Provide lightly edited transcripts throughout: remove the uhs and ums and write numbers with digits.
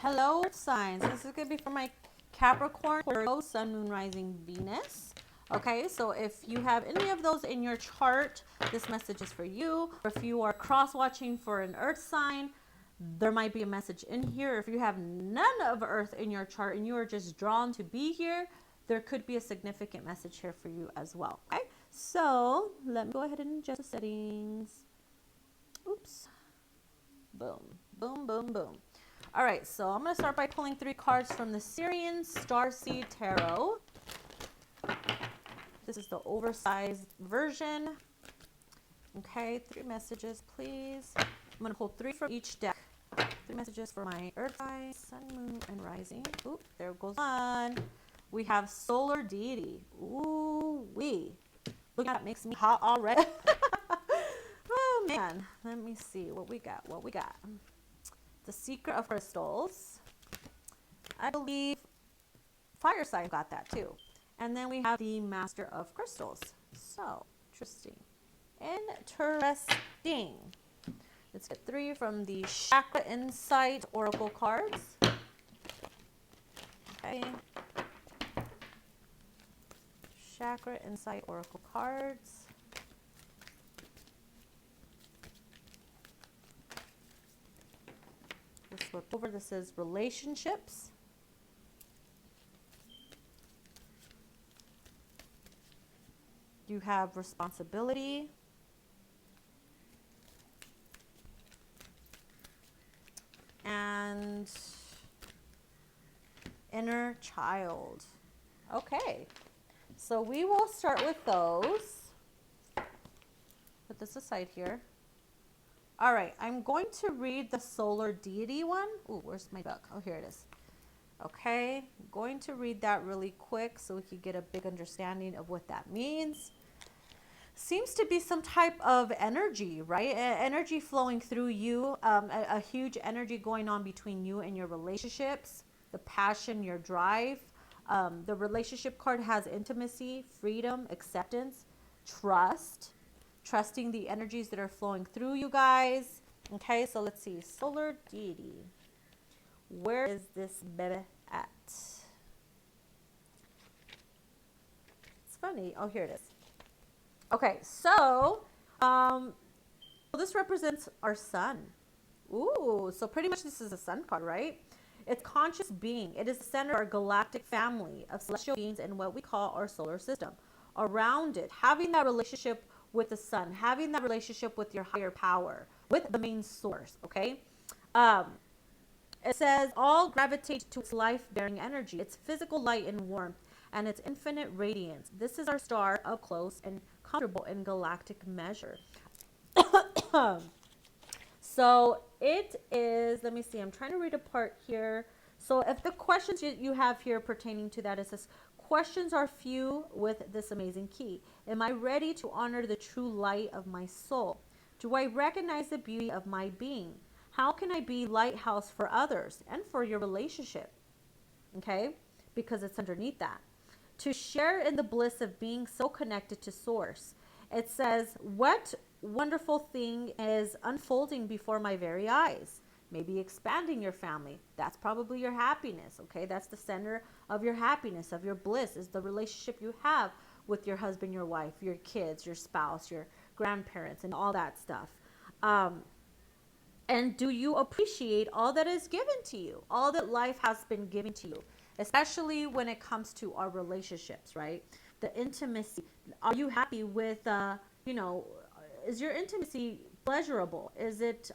Hello, signs. This is going to be for my Capricorn, Virgo, Sun, Moon, Rising, Venus. Okay, so if you have any of those in your chart, this message is for you. Or if you are cross-watching for an Earth sign, there might be a message in here. If you have none of Earth in your chart and you are just drawn to be here, there could be a significant message here for you as well. Okay, so let me go ahead and adjust the settings. Oops. Boom, boom, boom, boom. All right, so I'm going to start by pulling 3 cards from the Syrian Starseed Tarot. This is the oversized version. Okay, 3 messages, please. I'm going to pull 3 from each deck. 3 messages for my Earth sign, Sun, Moon, and Rising. Oop, there it goes on. We have Solar Deity. Ooh wee. Look at that, makes me hot already. Oh man, let me see what we got. What we got. The Secret of Crystals. I believe Fire sign got that too. And then we have the Master of Crystals. So, interesting. Interesting. Let's get 3 from the Chakra Insight Oracle cards. Okay. Chakra Insight Oracle cards. This flipped over. This is relationships. You have responsibility. And inner child. Okay. So we will start with those. Put this aside here. All right, I'm going to read the Solar Deity one. Ooh, where's my book? Oh, here it is. Okay, I'm going to read that really quick so we can get a big understanding of what that means. Seems to be some type of energy, right? Energy flowing through you, a huge energy going on between you and your relationships, the passion, your drive. The relationship card has intimacy, freedom, acceptance, trust. Trusting the energies that are flowing through you guys. Okay, so let's see. Solar Deity. Where is this baby at? It's funny. Oh, here it is. Okay, so this represents our sun. Ooh, so pretty much this is a sun card, right? It's conscious being. It is the center of our galactic family of celestial beings in what we call our solar system. Around it, having that relationship with the sun, having that relationship with your higher power, with the main source, okay? It says, all gravitate to its life-bearing energy, its physical light and warmth, and its infinite radiance. This is our star up close and comfortable in galactic measure. So it is, let me see, I'm trying to read a part here. So if the questions you have here pertaining to that, it says, questions are few with this amazing key. Am I ready to honor the true light of my soul? Do I recognize the beauty of my being? How can I be lighthouse for others and for your relationship? Okay, because it's underneath that. To share in the bliss of being so connected to source. It says, what wonderful thing is unfolding before my very eyes? Maybe expanding your family. That's probably your happiness, okay? That's the center of your happiness, of your bliss, is the relationship you have with your husband, your wife, your kids, your spouse, your grandparents, and all that stuff. And do you appreciate all that is given to you, all that life has been given to you, especially when it comes to our relationships, right? The intimacy. Are you happy with, is your intimacy pleasurable?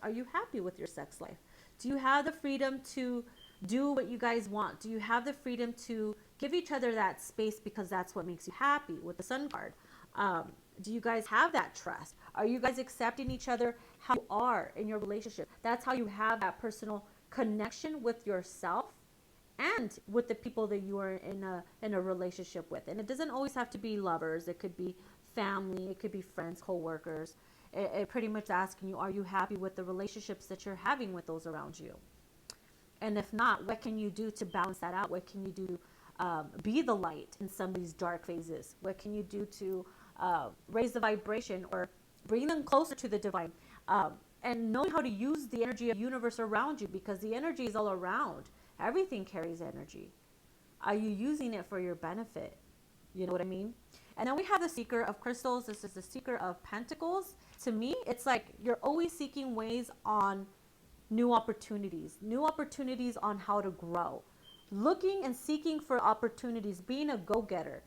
Are you happy with your sex life? Do you have the freedom to do what you guys want? Do you have the freedom to give each other that space because that's what makes you happy with the sun card? Do you guys have that trust? Are you guys accepting each other how you are in your relationship? That's how you have that personal connection with yourself and with the people that you are in a relationship with. And it doesn't always have to be lovers. It could be family. It could be friends, co-workers. It pretty much asking you, are you happy with the relationships that you're having with those around you? And if not, what can you do to balance that out? What can you do be the light in somebody's dark phases? What can you do to raise the vibration or bring them closer to the divine? and knowing how to use the energy of the universe around you, because the energy is all around. Everything carries energy. Are you using it for your benefit? You know what I mean? And then we have the Seeker of Crystals. This is the Seeker of Pentacles. To me, it's like you're always seeking ways on new opportunities on how to grow, looking and seeking for opportunities, being a go-getter,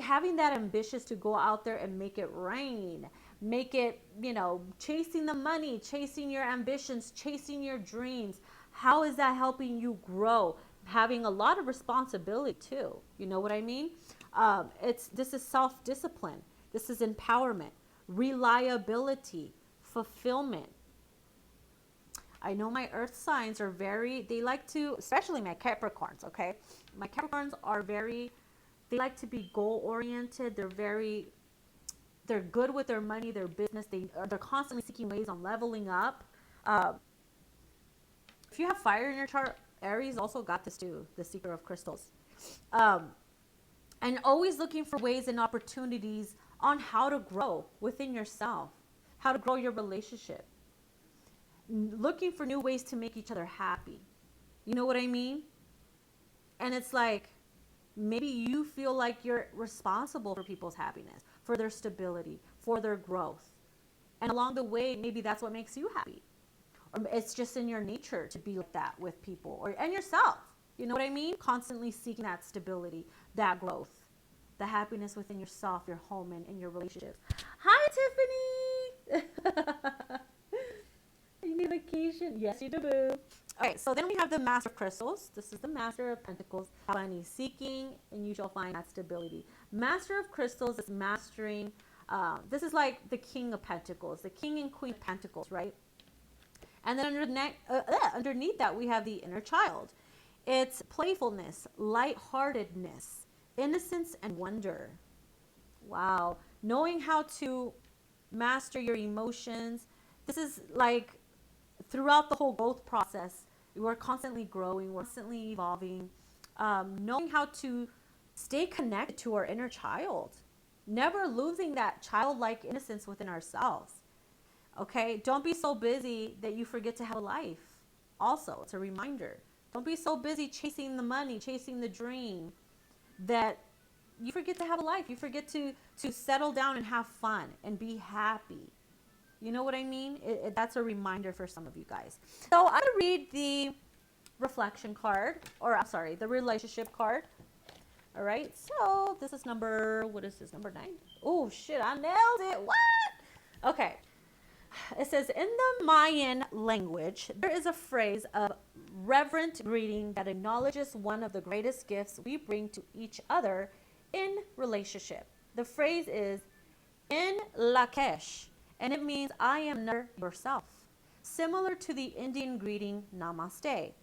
having that ambitious to go out there and make it rain, make it, chasing the money, chasing your ambitions, chasing your dreams. How is that helping you grow? Having a lot of responsibility too. You know what I mean? This is self-discipline. This is empowerment, reliability, fulfillment. I know my earth signs are they like to, especially my Capricorns, okay? My Capricorns are they like to be goal oriented. They're good with their money, their business. They're constantly seeking ways on leveling up. If you have fire in your chart, Aries also got this too, the Seeker of Crystals. And always looking for ways and opportunities on how to grow within yourself, how to grow your relationship, looking for new ways to make each other happy. You know what I mean? And it's like, maybe you feel like you're responsible for people's happiness, for their stability, for their growth. And along the way, maybe that's what makes you happy. Or it's just in your nature to be like that with people and yourself. You know what I mean? Constantly seeking that stability, that growth, the happiness within yourself, your home, and in your relationships. Hi, Tiffany. You need vacation? Yes, you do, boo. Okay, so then we have the Master of Crystals. This is the Master of Pentacles. Finding, seeking, and you shall find that stability. Master of Crystals is mastering. This is like the King of Pentacles, the King and Queen of Pentacles, right? And then underneath that, we have the Inner Child. It's playfulness, lightheartedness, innocence, and wonder. Wow. Knowing how to master your emotions. This is like throughout the whole growth process, we're constantly growing, we're constantly evolving. Knowing how to stay connected to our inner child. Never losing that childlike innocence within ourselves. Okay? Don't be so busy that you forget to have a life. Also, it's a reminder. Don't be so busy chasing the money, chasing the dream, that you forget to have a life. You forget to settle down and have fun and be happy. You know what I mean? That's a reminder for some of you guys. So I'm going to read the reflection card, or I'm sorry, the relationship card. All right. So this is what is this, number 9? Oh, shit, I nailed it. What? Okay. It says, in the Mayan language, there is a phrase of reverent greeting that acknowledges one of the greatest gifts we bring to each other in relationship. The phrase is in Lakesh, and it means I am never yourself, similar to the Indian greeting Namaste.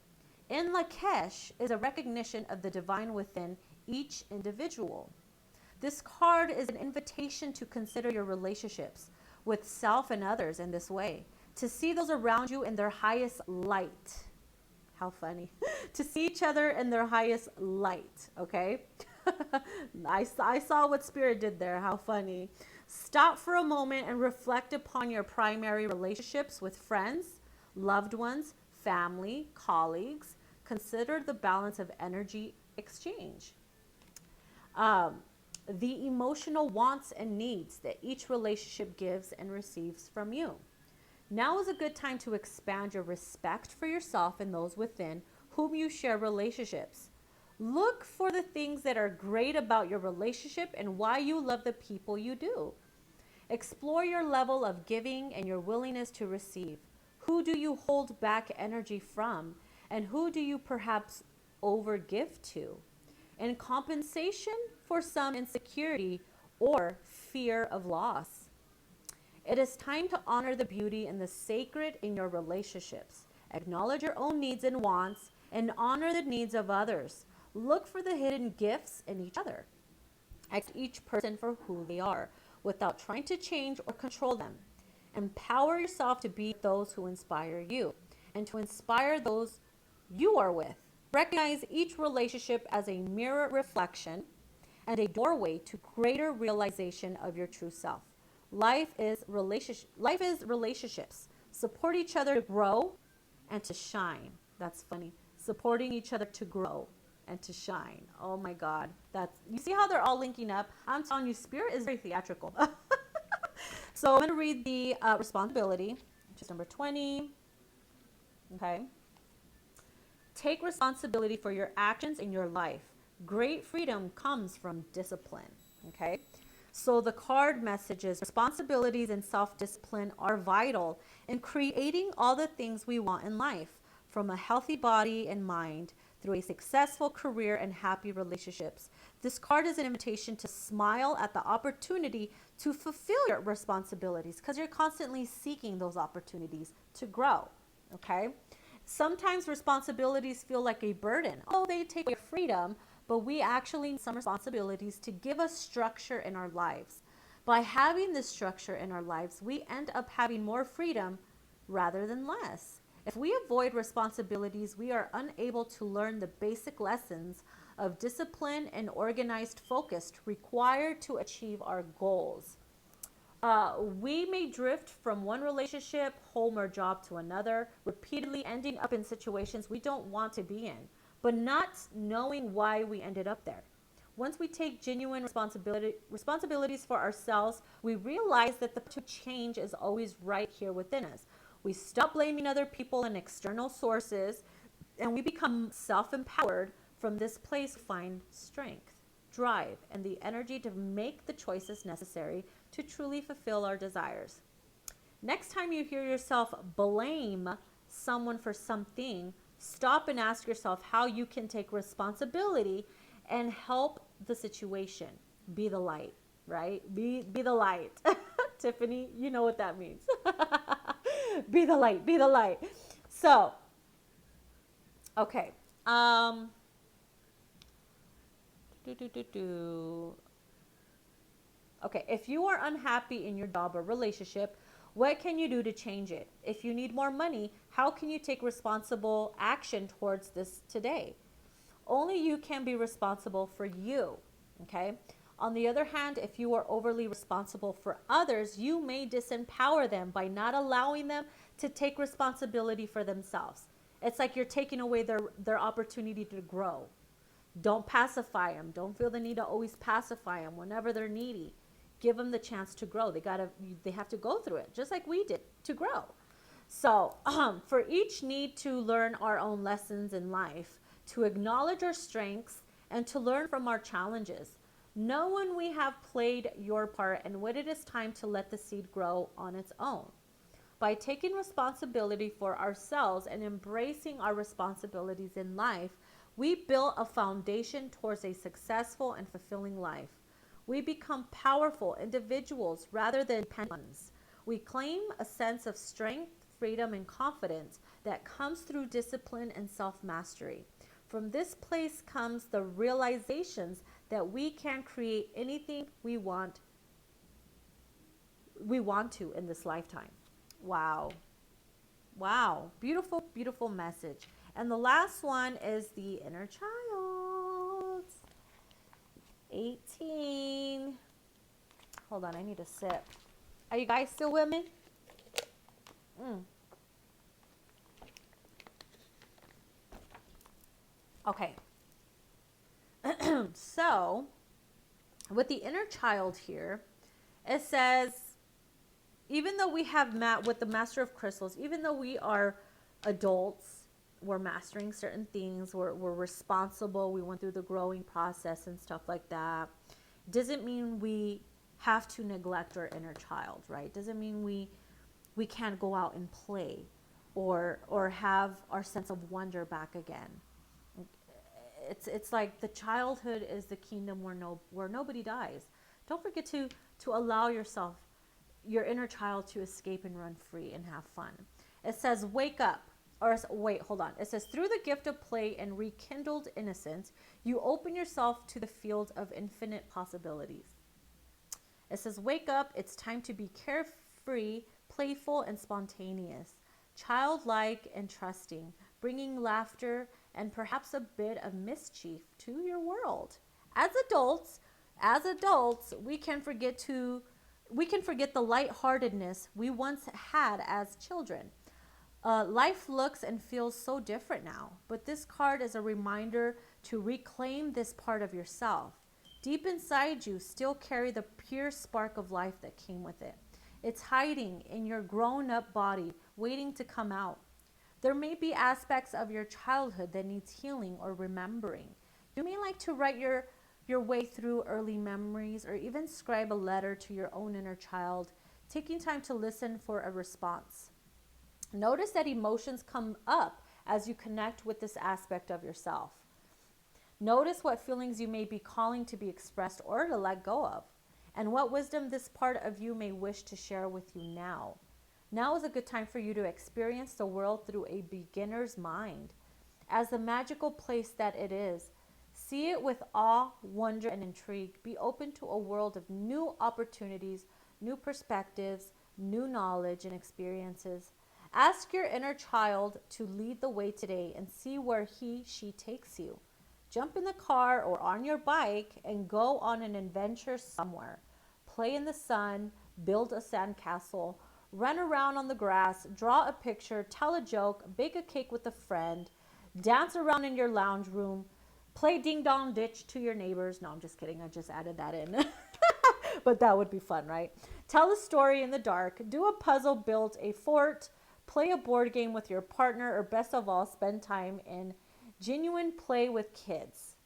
In Lakesh is a recognition of the divine within each individual. This card is an invitation to consider your relationships with self and others in this way, to see those around you in their highest light. How funny. To see each other in their highest light, okay? I saw what Spirit did there. How funny. Stop for a moment and reflect upon your primary relationships with friends, loved ones, family, colleagues. Consider the balance of energy exchange. The emotional wants and needs that each relationship gives and receives from you. Now is a good time to expand your respect for yourself and those within whom you share relationships. Look for the things that are great about your relationship and why you love the people you do. Explore your level of giving and your willingness to receive. Who do you hold back energy from, and who do you perhaps overgive to? In compensation for some insecurity or fear of loss. It is time to honor the beauty and the sacred in your relationships. Acknowledge your own needs and wants and honor the needs of others. Look for the hidden gifts in each other. Accept each person for who they are without trying to change or control them. Empower yourself to be those who inspire you and to inspire those you are with. Recognize each relationship as a mirror reflection and a doorway to greater realization of your true self. Life is relationships. Support each other to grow and to shine. That's funny. Supporting each other to grow and to shine. Oh my God. That's, you see how they're all linking up? I'm telling you, spirit is very theatrical. So I'm going to read the responsibility, which is number 20. Okay. Take responsibility for your actions in your life. Great freedom comes from discipline. Okay. So the card messages, responsibilities and self-discipline are vital in creating all the things we want in life, from a healthy body and mind through a successful career and happy relationships. This card is an invitation to smile at the opportunity to fulfill your responsibilities, because you're constantly seeking those opportunities to grow. Okay. Sometimes responsibilities feel like a burden. Oh, they take away freedom, but we actually need some responsibilities to give us structure in our lives. By having this structure in our lives, we end up having more freedom rather than less. If we avoid responsibilities, we are unable to learn the basic lessons of discipline and organized focus required to achieve our goals. We may drift from one relationship, home, or job to another, repeatedly ending up in situations we don't want to be in, but not knowing why we ended up there. Once we take genuine responsibilities for ourselves, we realize that the change is always right here within us. We stop blaming other people and external sources, and we become self-empowered. From this place, find strength, drive, and the energy to make the choices necessary to truly fulfill our desires. Next time you hear yourself blame someone for something, stop and ask yourself how you can take responsibility and help the situation. Be the light, right? Be the light. Tiffany, you know what that means. Be the light, be the light. So, okay. Okay, if you are unhappy in your job or relationship, what can you do to change it? If you need more money, how can you take responsible action towards this today? Only you can be responsible for you, okay? On the other hand, if you are overly responsible for others, you may disempower them by not allowing them to take responsibility for themselves. It's like you're taking away their opportunity to grow. Don't pacify them. Don't feel the need to always pacify them whenever they're needy. Give them the chance to grow. They have to go through it, just like we did, to grow. So for each need to learn our own lessons in life, to acknowledge our strengths, and to learn from our challenges. Know when we have played your part and when it is time to let the seed grow on its own. By taking responsibility for ourselves and embracing our responsibilities in life, we build a foundation towards a successful and fulfilling life. We become powerful individuals rather than dependent ones. We claim a sense of strength, freedom, and confidence that comes through discipline and self-mastery. From this place comes the realizations that we can create anything we want to in this lifetime. Wow. Wow. Beautiful, beautiful message. And the last one is the inner child. 18. Hold on, I need a sip. Are you guys still with me? Okay. So, with the inner child here, it says, even though we have with the Master of Crystals, even though we are adults, we're mastering certain things, we're responsible, we went through the growing process and stuff like that, doesn't mean we have to neglect our inner child, right? Doesn't mean we can't go out and play or have our sense of wonder back again. It's like the childhood is the kingdom where nobody dies. Don't forget to allow yourself, your inner child, to escape and run free and have fun. It says, wake up. Or wait, hold on. It says, through the gift of play and rekindled innocence, you open yourself to the field of infinite possibilities. It says, wake up. It's time to be carefree, playful, and spontaneous, childlike and trusting, bringing laughter and perhaps a bit of mischief to your world. As adults, we can forget to We can forget the lightheartedness we once had as children. Life looks and feels so different now, but this card is a reminder to reclaim this part of yourself. Deep inside you still carry the pure spark of life that came with it. It's hiding in your grown up body, waiting to come out. There may be aspects of your childhood that needs healing or remembering. You may like to write your way through early memories or even scribe a letter to your own inner child, taking time to listen for a response. Notice that emotions come up as you connect with this aspect of yourself. Notice what feelings you may be calling to be expressed or to let go of, and what wisdom this part of you may wish to share with you now. Now is a good time for you to experience the world through a beginner's mind. As the magical place that it is, see it with awe, wonder, and intrigue. Be open to a world of new opportunities, new perspectives, new knowledge and experiences. Ask your inner child to lead the way today and see where she takes you. Jump in the car or on your bike and go on an adventure somewhere. Play in the sun, build a sandcastle, run around on the grass, draw a picture, tell a joke, bake a cake with a friend, dance around in your lounge room, play ding dong ditch to your neighbors. No, I'm just kidding. I just added that in. But that would be fun, right? Tell a story in the dark, do a puzzle, build a fort, play a board game with your partner, or best of all, spend time in genuine play with kids.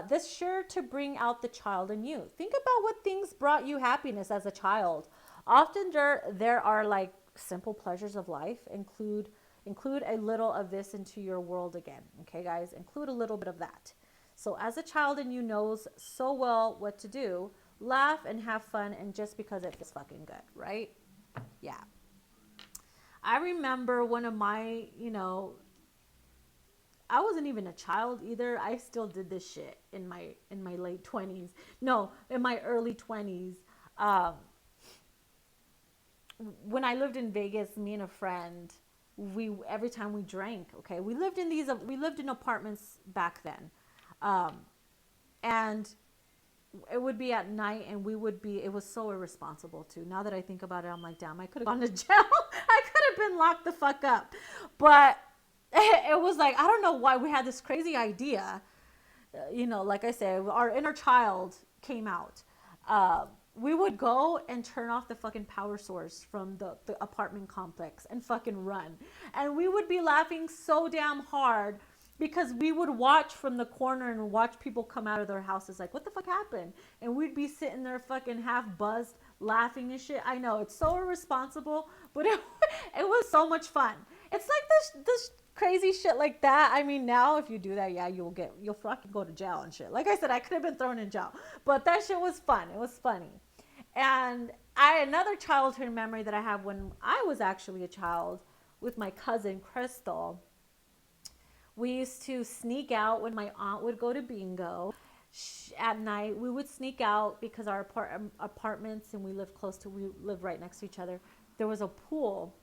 This sure to bring out the child in you. Think about what things brought you happiness as a child. Often there are like simple pleasures of life. Include a little of this into your world again. Okay, guys, include a little bit of that. So as a child in you knows so well what to do, laugh and have fun, and just because it feels fucking good, right? Yeah. I remember one of my, I wasn't even a child either. I still did this shit in my late 20s. No, in my early 20s. When I lived in Vegas, me and a friend, every time we drank, okay, we lived in apartments back then. And it would be at night, and it was so irresponsible too. Now that I think about it, I'm like, damn, I could have gone to jail. I could have been locked the fuck up. But it was like, I don't know why we had this crazy idea. Like I said, our inner child came out. We would go and turn off the fucking power source from the apartment complex and fucking run. And we would be laughing so damn hard because we would watch from the corner and watch people come out of their houses like, what the fuck happened? And we'd be sitting there fucking half buzzed, laughing and shit. I know, it's so irresponsible, but it was so much fun. It's like this crazy shit like that. I mean, now if you do that, yeah, you'll fucking go to jail and shit. Like I said, I could have been thrown in jail, but that shit was fun. It was funny. And another childhood memory that I have when I was actually a child with my cousin Crystal. We used to sneak out when my aunt would go to bingo at night. We would sneak out because our apartments, and we lived right next to each other. There was a pool,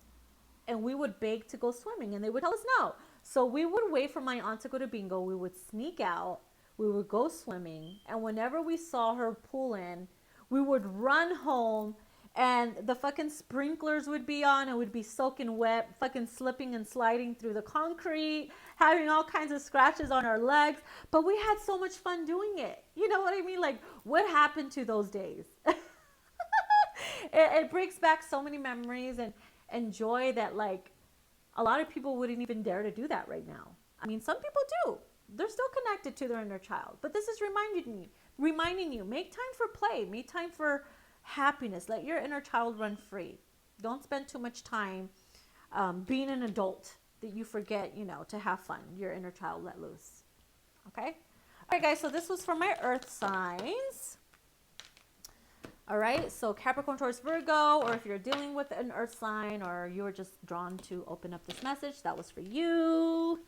and we would beg to go swimming, and they would tell us no. So we would wait for my aunt to go to bingo. We would sneak out. We would go swimming, and whenever we saw her pull in, we would run home, and the fucking sprinklers would be on, and we'd be soaking wet, fucking slipping and sliding through the concrete, having all kinds of scratches on our legs. But we had so much fun doing it. You know what I mean? Like, what happened to those days? It brings back so many memories and joy that, like, a lot of people wouldn't even dare to do that right now. I mean, some people do. They're still connected to their inner child. But this is reminding you, make time for play, make time for happiness. Let your inner child run free. Don't spend too much time being an adult that you forget, to have fun. Your inner child let loose. Okay? All right, guys, so this was for my earth signs. All right, so Capricorn, Taurus, Virgo, or if you're dealing with an earth sign or you're just drawn to open up this message, that was for you.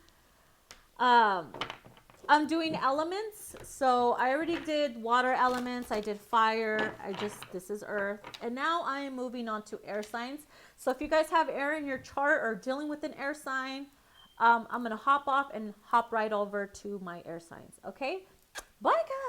I'm doing elements. So I already did water elements. I did fire. This is earth. And now I am moving on to air signs. So if you guys have air in your chart or dealing with an air sign, I'm going to hop off and hop right over to my air signs. Okay? Bye, guys.